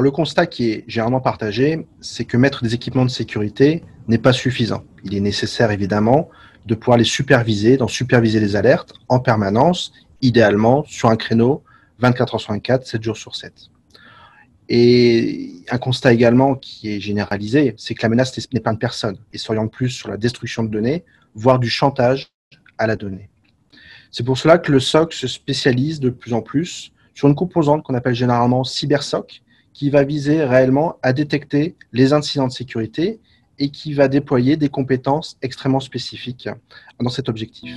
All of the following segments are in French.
le constat qui est généralement partagé, c'est que mettre des équipements de sécurité n'est pas suffisant. Il est nécessaire, évidemment, de pouvoir les superviser, d'en superviser les alertes en permanence, idéalement sur un créneau 24 heures sur 24, 7 jours sur 7. Et un constat également qui est généralisé, c'est que la menace n'est pas une personne et s'oriente plus sur la destruction de données, voire du chantage à la donnée. C'est pour cela que le SOC se spécialise de plus en plus sur une composante qu'on appelle généralement CyberSOC, qui va viser réellement à détecter les incidents de sécurité et qui va déployer des compétences extrêmement spécifiques dans cet objectif.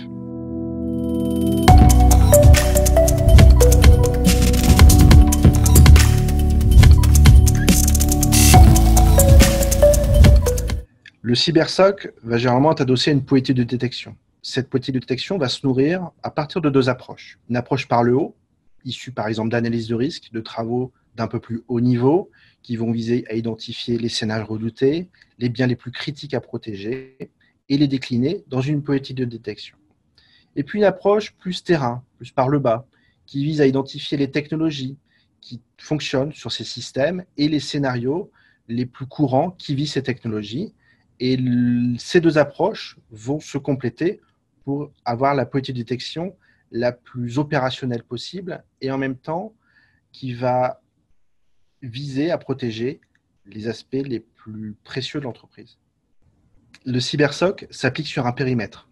Le CyberSOC va généralement être adossé à une politique de détection. Cette politique de détection va se nourrir à partir de deux approches. Une approche par le haut, issue par exemple d'analyse de risque, de travaux d'un peu plus haut niveau, qui vont viser à identifier les scénarios redoutés, les biens les plus critiques à protéger, et les décliner dans une politique de détection. Et puis une approche plus terrain, plus par le bas, qui vise à identifier les technologies qui fonctionnent sur ces systèmes et les scénarios les plus courants qui visent ces technologies. Et ces deux approches vont se compléter pour avoir la politique de détection la plus opérationnelle possible et en même temps qui va viser à protéger les aspects les plus précieux de l'entreprise. Le CyberSOC s'applique sur un périmètre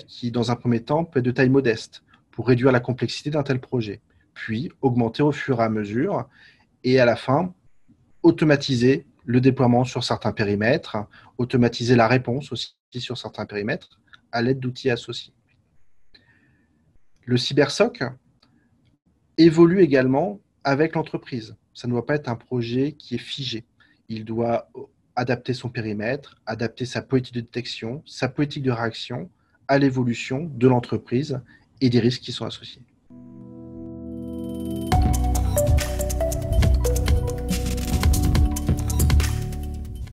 qui, dans un premier temps, peut être de taille modeste pour réduire la complexité d'un tel projet, puis augmenter au fur et à mesure et à la fin, automatiser le déploiement sur certains périmètres, automatiser la réponse aussi sur certains périmètres à l'aide d'outils associés. Le CyberSOC évolue également avec l'entreprise. Ça ne doit pas être un projet qui est figé. Il doit adapter son périmètre, adapter sa politique de détection, sa politique de réaction à l'évolution de l'entreprise et des risques qui sont associés.